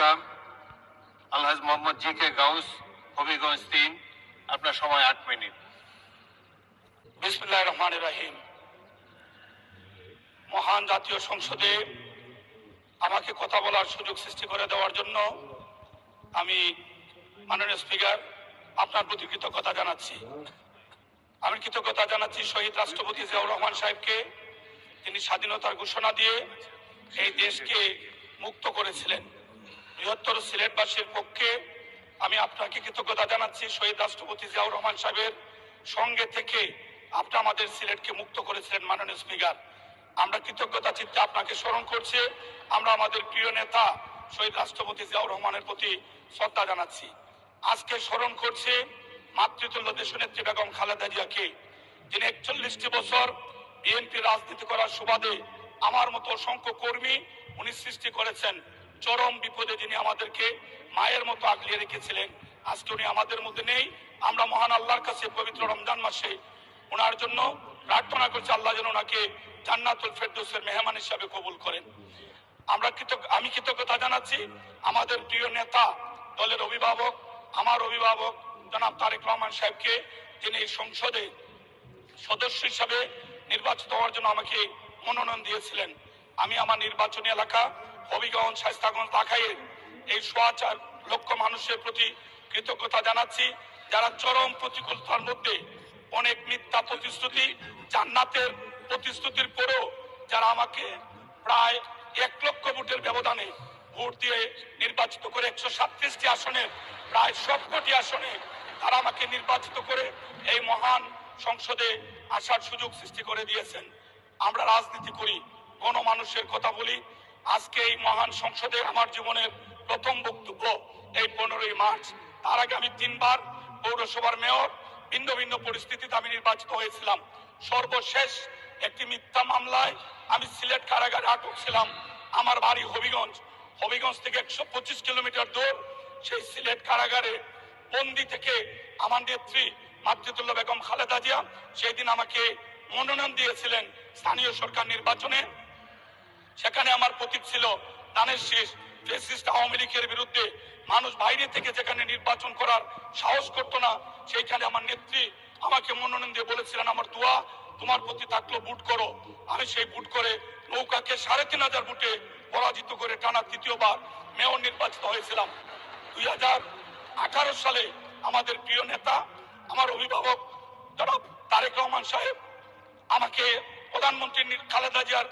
উপদেষ্টা আলহাজ মোহাম্মদ জি কে গাউস, হবিগঞ্জ ৩। আপনার সময় ৮ মিনিট। বিসমিল্লাহির রহমানির রহিম। মহান জাতীয় সংসদে আমাকে কথা বলার সুযোগ সৃষ্টি করে দেওয়ার জন্য আমি মাননীয় স্পিকার আপনার প্রতি কৃতজ্ঞতা জানাচ্ছি। আমি কৃতজ্ঞতা জানাচ্ছি শহীদ রাষ্ট্রপতি জিয়াউর রহমান সাহেবকে। তিনি স্বাধীনতার ঘোষণা দিয়ে এই দেশকে মুক্ত করেছিলেন। বৃহত্তর সিলেটবাসীর পক্ষে আমি আপনাকে কৃতজ্ঞতা জানাচ্ছি। শহীদ রাষ্ট্রপতি জিয়াউর রহমান সাহেবের সঙ্গে থেকে আপনি আমাদের সিলেটকে মুক্ত করেছিলেন। মাননীয় স্পিকার, আমরা কৃতজ্ঞতা চিত্তে আপনাকে স্মরণ করছি। আমরা আমাদের প্রিয় নেতা শহীদ রাষ্ট্রপতি জিয়াউর রহমানের প্রতি শ্রদ্ধা জানাচ্ছি। আজকে স্মরণ করছে মাতৃতুল্য দেশনেত্রী বেগম খালেদা জিয়াকে। তিনি ৪১টি বছর বিএনপি রাজনীতি করার সুবাদে আমার মতো অসংখ্য কর্মী উনি সৃষ্টি করেছেন। চরম বিপদে যিনি আমাদেরকে মায়ের মতো আগলিয়ে রেখেছিলেন, আজকে উনি আমাদের মধ্যে নেই। আমরা মহান আল্লাহর কাছে পবিত্র রমজান মাসে ওনার জন্য প্রার্থনা করছি, আল্লাহ যেন ওনাকে জান্নাতুল ফেরদৌসের মেহমান হিসাবে কবুল করেন। আমি কৃতজ্ঞতা জানাচ্ছি আমাদের প্রিয় নেতা, দলের অভিভাবক, আমার অভিভাবক জনাব তারেক রহমান সাহেবকে, যিনি এই সংসদে সদস্য হিসাবে নির্বাচিত হওয়ার জন্য আমাকে মনোনয়ন দিয়েছিলেন। আমি আমার নির্বাচনী এলাকা হবিগঞ্জ, শায়েস্তাগঞ্জ, ঢাকায় এই ৪.৫ লক্ষ মানুষের প্রতি কৃতজ্ঞতা জানাচ্ছি, যারা চরম প্রতিকূলতার মধ্যে অনেক মিথ্যা প্রতিশ্রুতি, জান্নাতের প্রতিশ্রুতির পরেও যারা আমাকে প্রায় ১ লক্ষ ভোটের ব্যবধানে ভোট দিয়ে নির্বাচিত করে ১৩৭টি আসনের প্রায় সবকটি আসনে তারা আমাকে নির্বাচিত করে এই মহান সংসদে আসার সুযোগ সৃষ্টি করে দিয়েছেন। আমরা রাজনীতি করি, গণমানুষের কথা বলি। আজকে এই মহান সংসদে আমার জীবনের প্রথম বক্তব্য এই ১৫ই মার্চ। তার আগে আমি ৩ বার পৌরসভার মেয়র, ভিন্ন ভিন্ন পরিস্থিতিতে আমি নির্বাচিত হয়েছিলাম। সর্বশেষ একটি মিথ্যা মামলায় আমি সিলেট কারাগারে আটক ছিলাম। আমার বাড়ি হবিগঞ্জ থেকে ১২৫ কিলোমিটার দূর। সেই সিলেট কারাগারে বন্দি থেকে আমার নেত্রী মাতৃতুল্য বেগম খালেদা জিয়া সেই দিন আমাকে মনোনয়ন দিয়েছিলেন স্থানীয় সরকার নির্বাচনে। সেখানে আমার প্রতীক ছিল ধানের শীষ। ফ্যাসিস্ট আওয়ামী লীগের বিরুদ্ধে মানুষ বাইরে থেকে যেখানে নির্বাচন করার সাহস করতো না, সেইখানে আমার নেত্রী আমাকে মনোনয়ন দিয়ে বলেছিলেন, আমার দোয়া তোমার প্রতি থাকলো, ভোট করো। আমি সেই ভোট করে নৌকাকে ৩৫০০ ভোটে পরাজিত করে টানা ৩য়বার মেয়র নির্বাচিত হয়েছিলাম। ২০১৮ সালে আমাদের প্রিয় নেতা, আমার অভিভাবক জনাব তারেক রহমান সাহেব আমাকে প্রধানমন্ত্রী খালেদা জিয়ার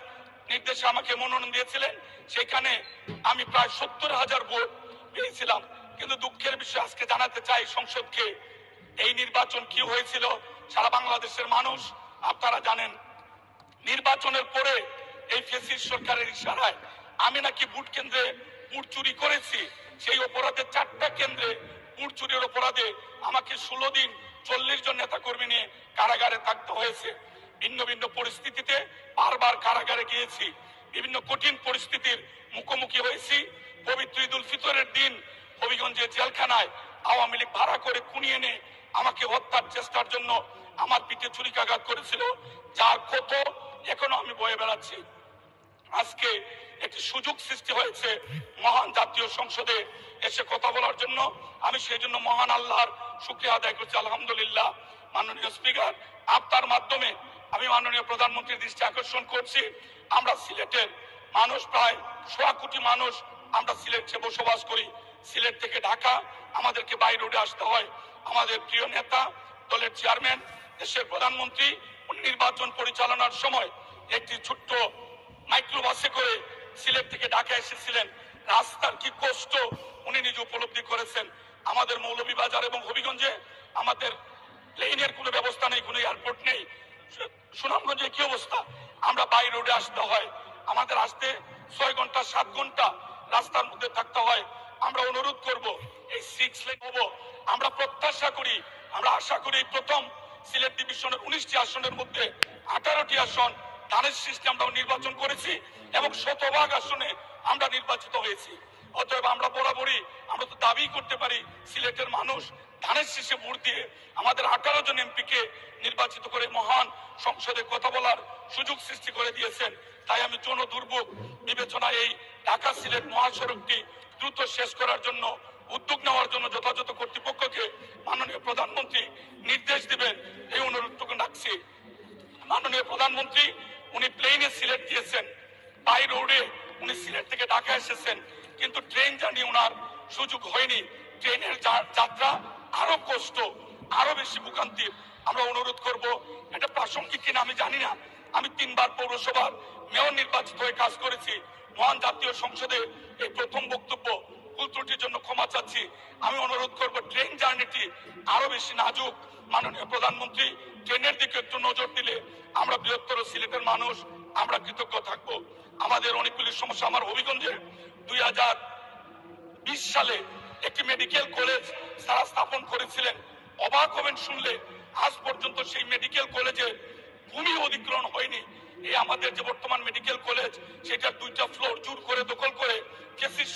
নির্দেশে আমাকে মনোনয়ন দিয়েছিলেন। সেখানে আমি প্রায় ৭০,০০০ ভোট পেয়েছিলাম। কিন্তু দুঃখের বিষয় আজকে জানাতে চাই সংসদকে, এই নির্বাচন কি হয়েছিল সারা বাংলাদেশের মানুষ আপনারা জানেন। নির্বাচনের পরে এই ফ্যাসিস্ট সরকারের ইশারায় আমি নাকি ভোট কেন্দ্রে ভোট চুরি করেছি। সেই অপরাধে ৪টা কেন্দ্রে ভোট চুরির অপরাধে আমাকে ১৬ দিন ৪০ জন নেতা কর্মী নিয়ে কারাগারে থাকতে হয়েছে। ভিন্ন ভিন্ন পরিস্থিতিতে বারবার কারাগারে গিয়েছি, বিভিন্ন কঠিন পরিস্থিতির মুখোমুখি হয়েছি। পবিত্র ঈদুল ফিতরের দিন হবিগঞ্জের জেলখানায় আওয়ামী লীগ ভাড়া করে কুনিয়ে এনে আমাকে হত্যার চেষ্টার জন্য আমার পিঠে ছুরিকাঘাত করেছিল, যার ক্ষত এখনো আমি বয়ে বেড়াচ্ছি। আজকে একটি সুযোগ সৃষ্টি হয়েছে মহান জাতীয় সংসদে এসে কথা বলার জন্য। আমি সেই জন্য মহান আল্লাহর শুকরিয়া আদায় করছি, আলহামদুলিল্লাহ। মাননীয় স্পিকার, আপনার মাধ্যমে আমি মাননীয় প্রধানমন্ত্রীর দৃষ্টি আকর্ষণ করছি, আমরা সিলেটের মানুষ প্রায় ১.৫ কোটি মানুষ আমরা সিলেটে বসবাস করি। সিলেট থেকে ঢাকা আমাদেরকে বাই রোডে আসতে হয়। আমাদের প্রিয় নেতা, দলের চেয়ারম্যান, দেশের প্রধানমন্ত্রী নির্বাচন পরিচালনার সময় একটি ছোট্ট মাইক্রোবাসে করে সিলেট থেকে ঢাকা এসেছিলেন। রাস্তার কি কষ্ট উনি নিজে উপলব্ধি করেছেন। আমাদের মৌলভীবাজার এবং হবিগঞ্জে আমাদের প্লেনের কোনো ব্যবস্থা নেই, কোনো এয়ারপোর্ট নেই। সুনামগঞ্জে কি অবস্থা, আমরা বাই রোডে আসতে হয়। আমাদের আসতে ৬ ঘন্টা ৭ ঘন্টা রাস্তার মধ্যে থাকতে হয়। আমরা অনুরোধ করব এই 6 লেন হবো। আমরা প্রত্যাশা করি, আমরা আশা করি প্রথম সিলেট ডিভিশনের 19টি আসনের মধ্যে 18টি আসন ধানের শীষে আমরা নির্বাচন করেছি এবং ১০০% আসনে আমরা নির্বাচিত হয়েছি। অতএব আমরা বরাবরই আমরা তো দাবি করতে পারি সিলেটের মানুষ ধানের শীষে ভোট দিয়ে আমাদের 18 জন এমপিকে নির্বাচিত করে মহান সংসদে কথা বলার সুযোগ সৃষ্টি করে দিয়েছেন। তাই আমি জনদুর্ভোগ বিবেচনায় এই ঢাকা সিলেট মহাসড়কটি দ্রুত শেষ করার জন্য উদ্যোগ নেওয়ার জন্য যথাযথ কর্তৃপক্ষকে মাননীয় প্রধানমন্ত্রী নির্দেশ দিবেন, এই অনুরোধটুকু রাখছি। মাননীয় প্রধানমন্ত্রী উনি প্লেনে সিলেট দিয়েছেন, বাই রোডে উনি সিলেট থেকে ঢাকা এসেছেন, কিন্তু ট্রেন জার্নি ওনার সুযোগ হয়নি। ট্রেনের যাত্রা আরো কষ্ট, আরো বেশি ভোগান্তির। আমরা অনুরোধ করব, এটা প্রাসঙ্গিক কিনা আমি জানি না, আমি 3 বার পৌরসভার মেয়র নির্বাচিত হয়ে কাজ করেছি। মহান জাতীয় সংসদে এই প্রথম বক্তব্য, ভুল ত্রুটির জন্য ক্ষমা চাচ্ছি। আমি অনুরোধ করব, ট্রেন জার্নিটি আরো বেশি নাজুক। মাননীয় প্রধানমন্ত্রী ট্রেনের দিকে একটু নজর দিলে আমরা বৃহত্তর সিলেটের মানুষ আমরা কৃতজ্ঞ থাকব। আমাদের অনেকগুলি সমস্যা, আমার হবিগঞ্জে 2020 সালে একটি মেডিকেল কলেজ তারা স্থাপন করেছিলেন। অবাক হবেন শুনলে, আজ পর্যন্ত সেই মেডিকেল কলেজে ভূমি অধিগ্রহণ হয়নি। এই আমাদের যে বর্তমান মেডিকেল কলেজ, সেটা 2টা ফ্লোর জোর করে দখল করে কেসির